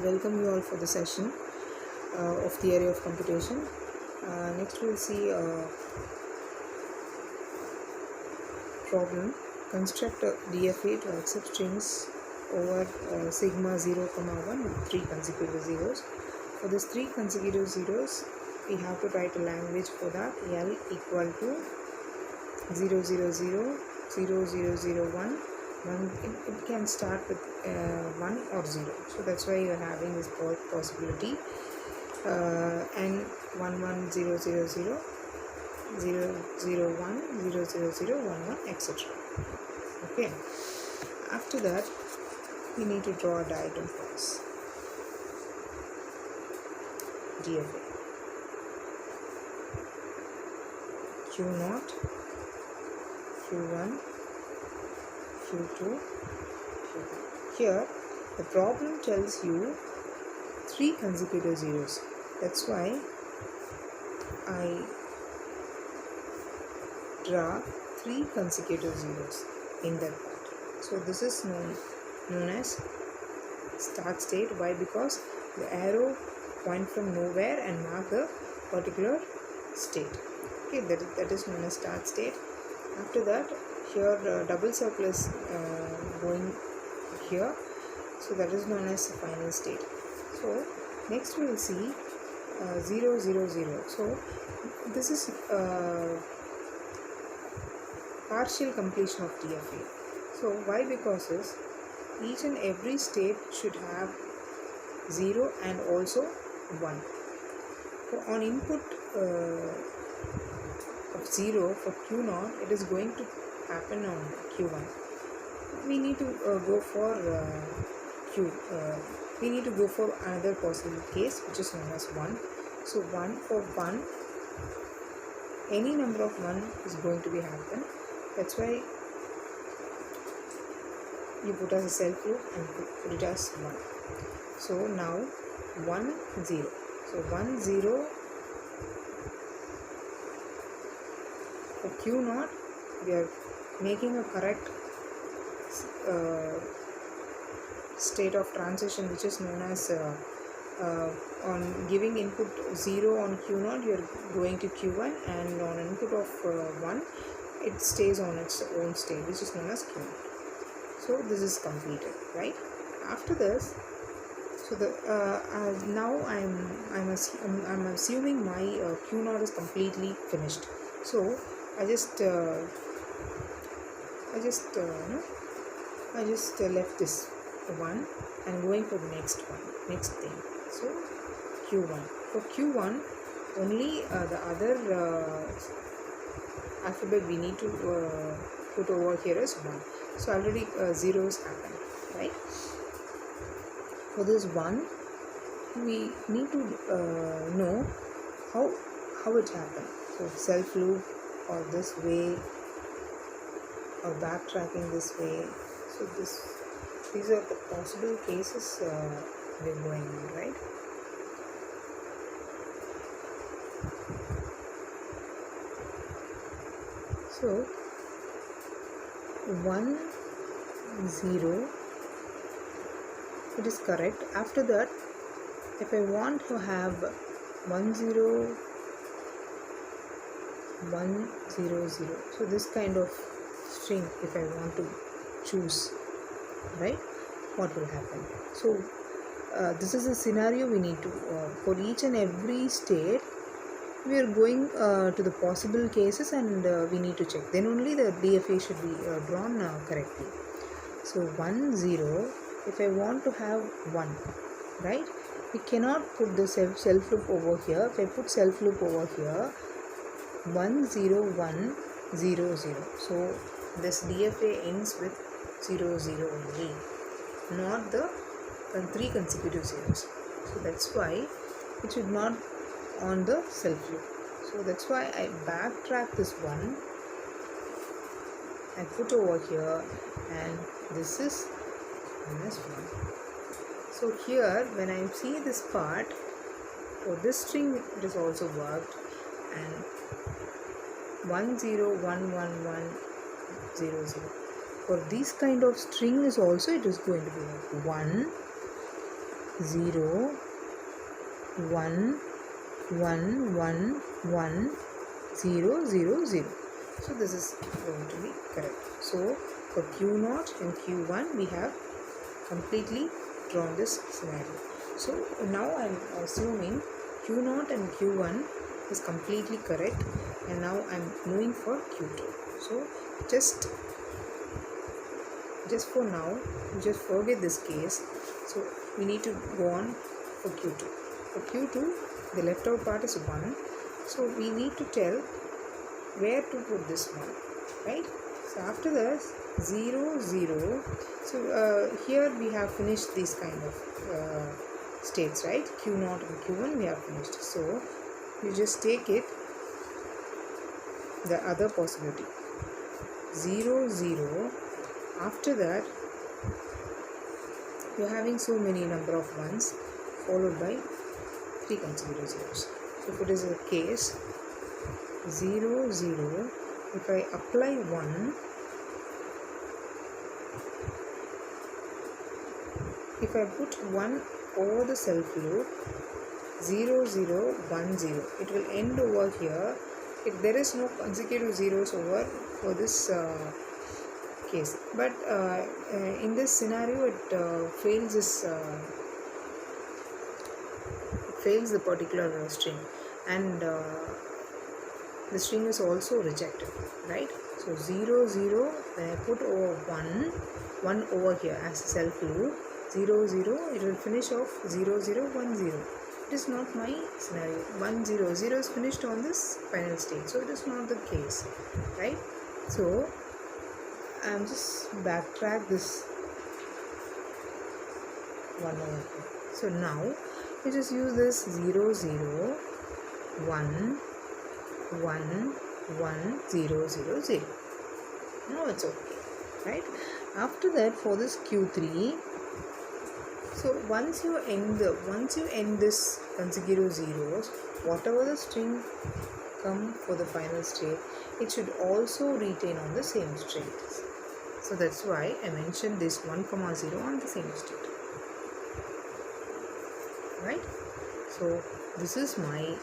welcome you all for the session of theory of computation. Next we'll see a problem. Construct a DFA to accept strings over sigma 0, 1 with 3 consecutive zeros. For this 3 consecutive zeros, we have to write a language for that. L equal to 0, 0, 0, 0, 0, 0, 1. It can start with 1 or 0, so that's why you are having this possibility, and 1 1 0 0 0 0 0 1 0 0 0 1 1 etc. Okay, after that we need to draw a diagram for this DFA. Q0, Q1, Q2, Q3. Here the problem tells you 3 consecutive zeros. That's why I draw 3 consecutive zeros in that part. So this is known as start state. Why? Because the arrow point from nowhere and mark a particular state. Okay, that is known as start state. After that, here double circle is going here, so that is known as final state. So next we will see 0 0 0. So this is partial completion of DFA. So why? Because each and every state should have 0 and also 1. So on input of 0 for Q0, it is going to happen on Q1. We need to go for we need to go for another possible case, which is known as 1. So 1 for 1, any number of 1 is going to be happen. That's why you put as a self loop and put it as 1. So now 1 0. So 1 0 for Q0, we are making a correct state of transition, which is known as on giving input 0 on Q0, you are going to Q1, and on input of 1, it stays on its own state, which is known as Q0. So this is completed, right? After this, so the now I'm assuming my Q0 is completely finished. So I just left this 1 and going for the next thing. So Q1. For Q1, only the other alphabet we need to put over here is 1. So already zeros happen, right? For this 1, we need to know how it happened. So self loop, or this way, or backtracking this way. So these are the possible cases we're going on, right? So 1 0, it is correct. After that, if I want to have 1 0 1 0 0, so this kind of string, if I want to choose, right, what will happen? So this is a scenario we need to for each and every state we are going to the possible cases, and we need to check, then only the DFA should be drawn correctly. So 1 0, if I want to have 1, right, we cannot put the self loop over here. If I put self loop over here, 1 0 1 0 0, so this DFA ends with 0 0 only, not the 3 consecutive zeros. So that's why it should not on the self loop. So that's why I backtrack this 1 and put over here, and this is minus 1. So here when I see this part, for this string it is also worked, and 1 0 1 1 1 0 0. For this kind of string is also, it is going to be like 1 0 1 1 1 1 0 0 0. So this is going to be correct. So for Q0 and Q1 we have completely drawn this scenario. So now I am assuming Q0 and Q1 is completely correct, and now I am moving for Q2. So just for now, just forget this case. So we need to go on for Q2. For Q2, the left out part is 1. So we need to tell where to put this 1, right? So after that, 0 0. So here we have finished these kind of states, right? Q0 and Q1 we have finished. So you just take it, the other possibility, 0 0. After that, you are having so many number of ones followed by 3 consecutive zeros. So if it is a case 0 0, if I apply 1, if I put 1 over the self loop, 0 0 1 0, it will end over here. If there is no consecutive zeros over for this case, but in this scenario it fails this fails the particular string, and the string is also rejected, right? So 0 0, when I put over 1 over here as a self loop, 0 0, it will finish off 0 0 1 0. It is not my scenario. 1 0 0 is finished on this final state, so it is not the case, right? So I am just backtrack this 1 over here. So now we just use this 0 0 1 1 1 0 0 0. Now it's okay, right? After that, for this Q3, so once you end this consecutive zeros, whatever the string come for the final state, it should also retain on the same state. So that's why I mentioned this 1, 0 on the same state, right? So this is my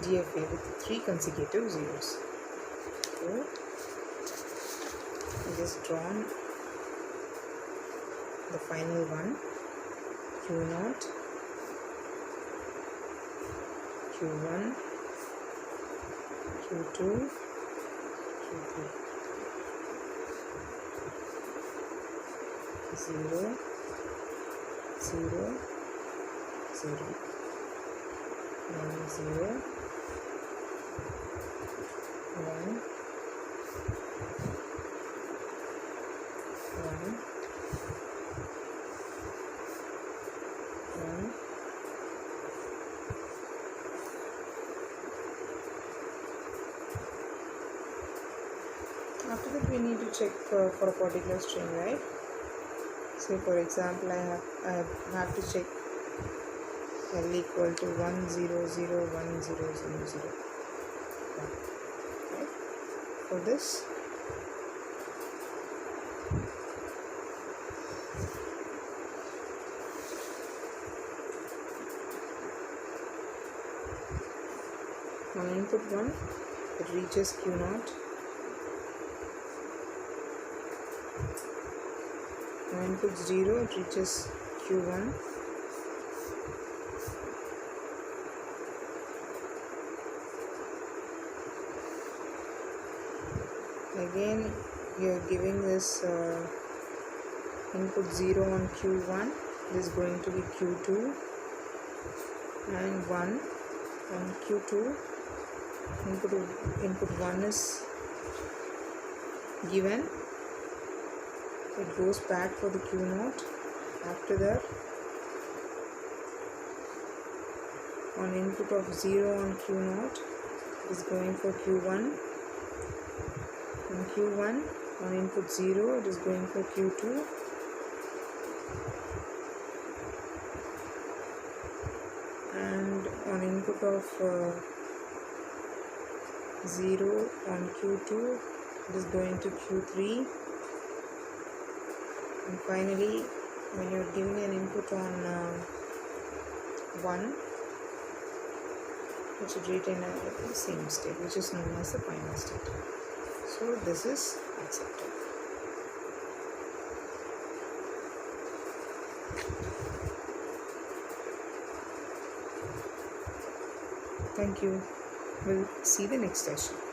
DFA with 3 consecutive zeros. So I just drawn the final one, Q0, Q1, Q2, Q3. 0 0 0 1 0 1 1 1. After that, we need to check for a particular string, right? Say for example, I have to check L equal to 1 0 0 1 0 0 0. Right? For this, on input 1, it reaches Q0. On input 0, it reaches Q1. Again, you are giving this input 0 on Q1. This is going to be Q2, and 1 on Q2. Input 1 is given. It goes back for the Q0. After that, on input of 0 on Q0, is going for Q1. On Q1, on input 0, it is going for Q2. And on input of 0 on Q2, it is going to Q3. And finally, when you're giving an input on 1, it should retain the same state, which is known as the final state. So this is accepted. Thank you. We'll see the next session.